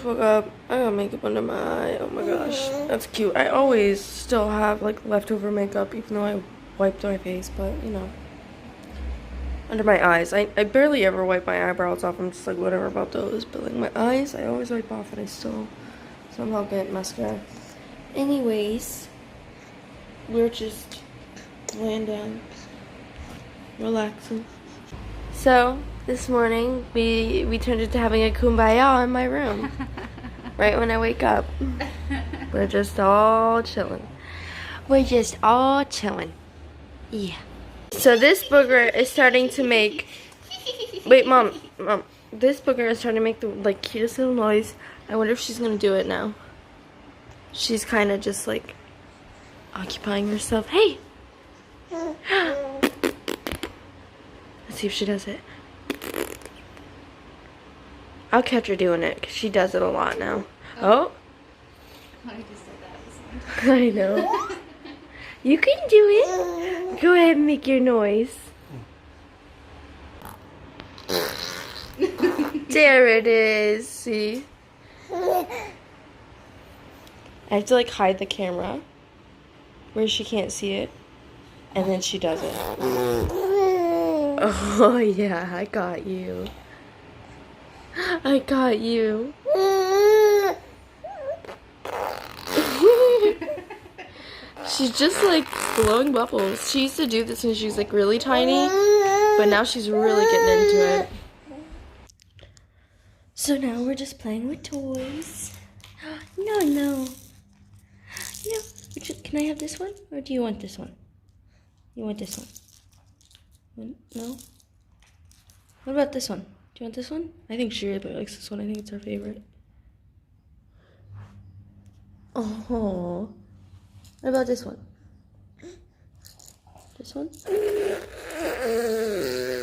woke up. I got makeup under my eye. Oh my gosh. That's cute. I always still have like leftover makeup even though I wiped my face, but you know. Under my eyes. I barely ever wipe my eyebrows off. I'm just like whatever about those. But like my eyes, I always wipe off and I still somehow get mascara. Anyways, we're just laying down, relaxing. So this morning we turned into having a kumbaya in my room. Right when I wake up. We're just all chilling. We're just all chilling. Yeah. So this booger is starting to make, wait mom, this booger is starting to make the like cutest little noise. I wonder if she's gonna do it now. She's kind of just like occupying herself. Hey! Let's see if she does it. I'll catch her doing it because she does it a lot now. Oh! I just did that. I know. You can do it. Go ahead and make your noise. There it is. See? I have to like hide the camera where she can't see it. And then she does it. Oh yeah, I got you. I got you. She's just like blowing bubbles. She used to do this when she was like really tiny, but now she's really getting into it. So now we're just playing with toys. No, no. No. Can I have this one? Or do you want this one? You want this one? No? What about this one? Do you want this one? I think she really likes this one. I think it's her favorite. Oh. What about this one? This one?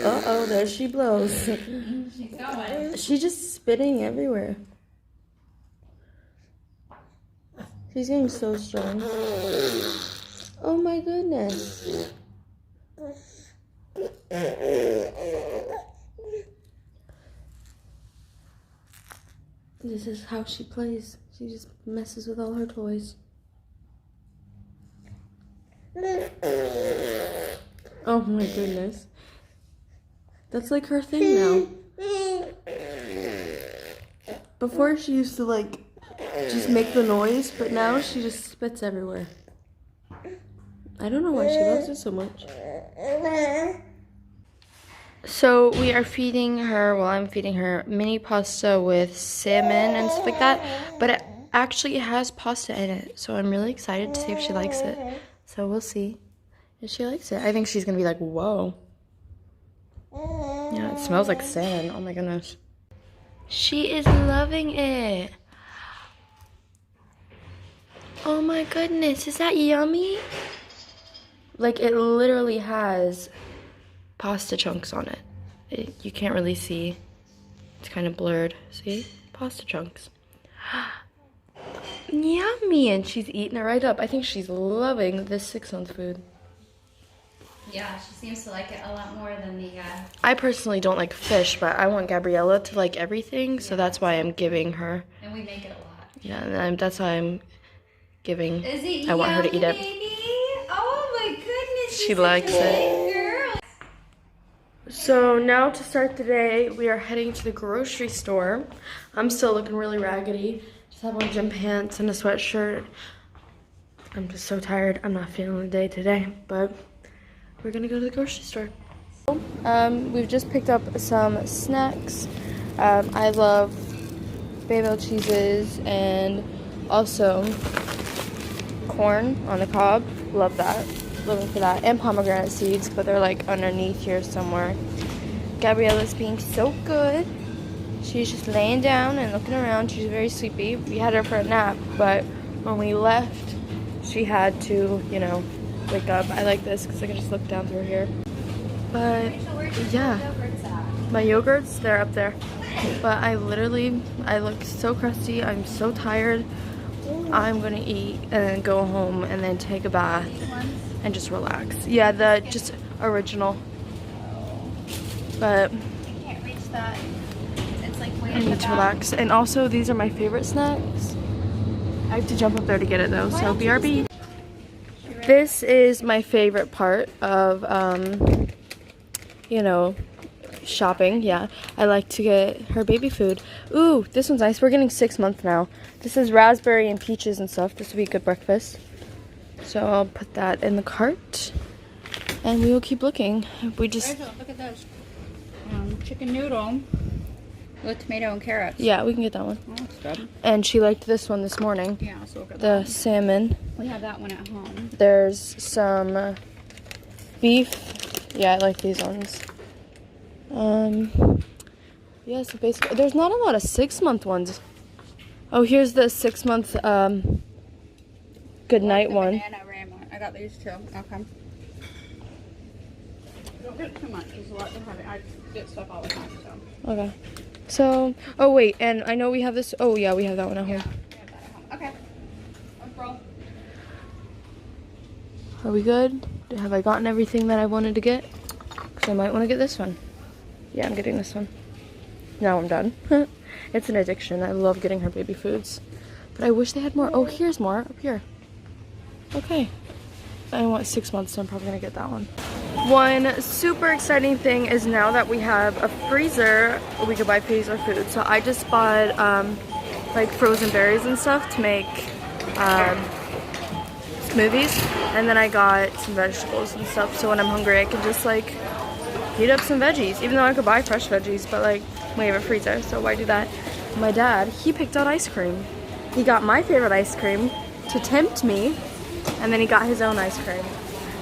Uh-oh, there she blows. She's going. She's just spitting everywhere. She's getting so strong. Oh my goodness. This is how she plays. She just messes with all her toys. Oh my goodness. That's like her thing now. Before she used to like just make the noise, but now she just spits everywhere. I don't know why she loves it so much. So we are feeding her, well I'm feeding her mini pasta with salmon and stuff like that, but it actually has pasta in it, so I'm really excited to see if she likes it. So we'll see if she likes it. I think she's gonna be like, whoa. Yeah, it smells like salmon. Oh my goodness. She is loving it. Oh my goodness, is that yummy? Like it literally has pasta chunks on it. You can't really see. It's kind of blurred. See? Pasta chunks. Yummy, and she's eating it right up. I think she's loving this 6-ounce food. Yeah, she seems to like it a lot more than the I personally don't like fish, but I want Gabriella to like everything, so that's why I'm giving her. and we make it a lot. Yeah, and that's why I'm giving. Is it I want her to eat it. baby? Oh my goodness. She likes it. Girl. So now to start the day, we are heading to the grocery store. I'm still looking really raggedy. Just have on gym pants and a sweatshirt. I'm just so tired. I'm not feeling the day today, but we're gonna go to the grocery store. We've just picked up some snacks. I love Babel cheeses and also corn on the cob. Love that. Living for that. And pomegranate seeds, but they're like underneath here somewhere. Gabriella's being so good. She's just laying down and looking around. She's very sleepy. We had her for a nap, but when we left, she had to, you know, wake up. I like this because I can just look down through here. But yeah, my yogurts, they're up there. But I look so crusty. I'm so tired. I'm gonna eat and then go home and then take a bath and just relax. Yeah, the just original. But I can't reach that. It's like way I need to relax. And also, these are my favorite snacks. I have to jump up there to get it though, so BRB. This is my favorite part of, you know, shopping. Yeah, I like to get her baby food. Ooh, this one's nice. We're getting 6 months now. This is raspberry and peaches and stuff. This would be a good breakfast. So I'll put that in the cart and we will keep looking. We just... Look at those. Chicken noodle with tomato and carrots. Yeah, we can get that one. Oh, that's good. And she liked this one this morning. Yeah, so look at The that. salmon. We have that one at home. There's some beef. Yeah, I like these ones. Yeah, so basically, there's not a lot of 6 month ones. Oh, here's the 6 month, good night one. Banana ramen. I got these too. Okay. Don't get too much. There's a lot to have. I get stuff all the time, so. Okay. So, oh wait, and I know we have this. Oh yeah, we have that one at home. We have that at home. Okay. Let's roll. Are we good? Have I gotten everything that I wanted to get? Because I might want to get this one. Yeah, I'm getting this one. Now I'm done. It's an addiction. I love getting her baby foods. But I wish they had more. Oh, here's more up here. Okay. I want 6 months, so I'm probably going to get that one. One super exciting thing is now that we have a freezer, we could buy freezer food. So I just bought like frozen berries and stuff to make smoothies. And then I got some vegetables and stuff. So when I'm hungry, I can just like heat up some veggies. Even though I could buy fresh veggies, but like we have a freezer, so why do that? My dad, he picked out ice cream. He got my favorite ice cream to tempt me, and then he got his own ice cream.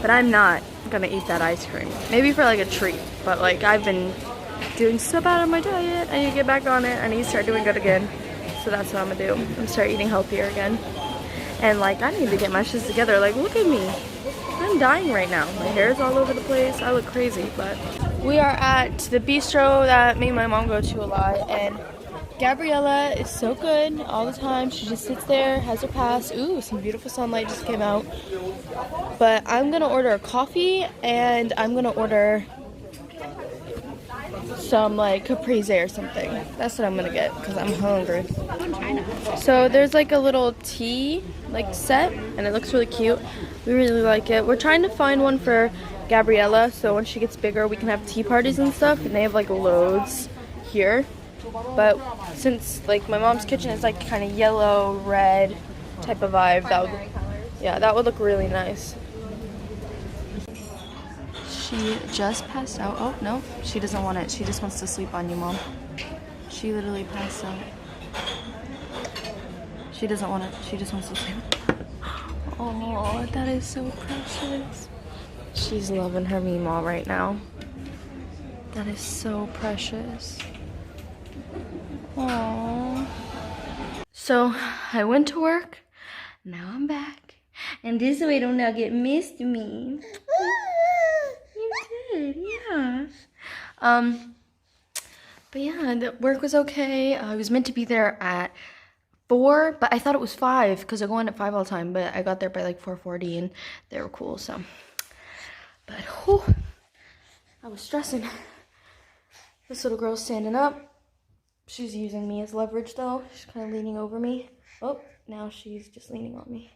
But I'm not gonna eat that ice cream. Maybe for like a treat, but like I've been doing so bad on my diet. I need to get back on it. I need to start doing good again. So that's what I'm gonna do. I'm gonna start eating healthier again. And like I need to get my shit together. Like look at me. I'm dying right now. My hair's all over the place. I look crazy, but we are at the bistro that me and my mom go to a lot, and Gabriella is so good all the time. She just sits there, has her pass. Ooh, some beautiful sunlight just came out. But I'm gonna order a coffee, and I'm gonna order some like caprese or something. That's what I'm gonna get because I'm hungry. So there's like a little tea like set, and it looks really cute. We really like it. We're trying to find one for Gabriella, so when she gets bigger we can have tea parties and stuff, and they have like loads here. But since like my mom's kitchen is like kind of yellow red type of vibe, that would look really nice. She just passed out. Oh no, she doesn't want it. She just wants to sleep on you, Mom. She literally passed out. She doesn't want it. She just wants to sleep. Oh, that is so precious. She's loving her Meemaw right now. That is so precious. Aww. So, I went to work. Now I'm back. And this way I don't now get missed me. You did, yeah. But yeah, the work was okay. I was meant to be there at 4, but I thought it was 5 because I go in at 5 all the time, but I got there by like 4:40 and they were cool, so. But whew, I was stressing. This little girl's standing up. She's using me as leverage though. She's kind of leaning over me. Oh, now she's just leaning on me.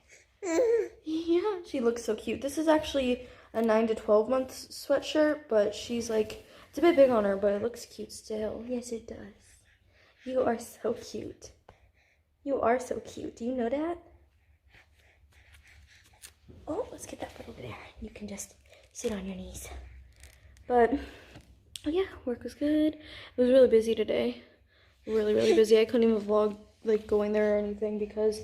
Yeah, she looks so cute. This is actually a 9 to 12 month sweatshirt, but she's like, it's a bit big on her, but it looks cute still. Yes, it does. You are so cute. You are so cute. Do you know that? Oh, let's get that foot over there. You can just sit on your knees. But, oh yeah, work was good. It was really busy today. Really, really busy. I couldn't even vlog, like, going there or anything because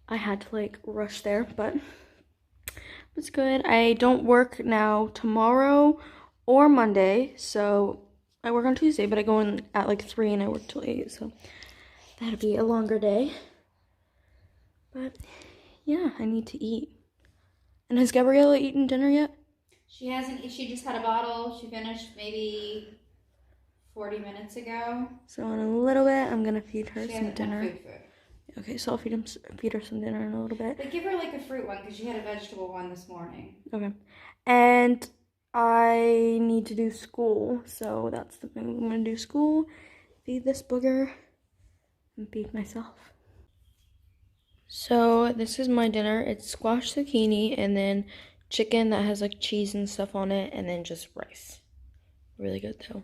I had to, like, rush there. But it was good. I don't work now tomorrow or Monday. So, I work on Tuesday, but I go in at, like, 3 and I work till 8. So, that'll be a longer day. But, yeah, I need to eat. And has Gabriella eaten dinner yet? She hasn't. She just had a bottle. She finished maybe 40 minutes ago. So in a little bit, I'm gonna feed her some dinner. Food. Okay, so I'll feed her some dinner in a little bit. But give her like a fruit one because she had a vegetable one this morning. Okay. And I need to do school, so that's the thing. I'm gonna do school, feed this booger and feed myself. So this is my dinner. It's squash zucchini and then chicken that has like cheese and stuff on it, and then just rice. Really good though.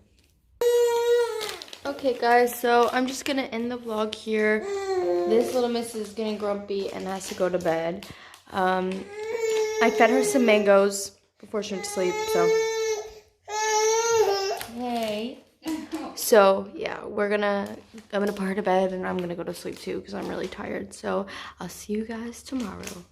Okay guys, so I'm just gonna end the vlog here. This little miss is getting grumpy and has to go to bed. I fed her some mangoes before she went to sleep, so. Hey. So yeah, I'm gonna put her to bed and I'm gonna go to sleep too because I'm really tired. So I'll see you guys tomorrow.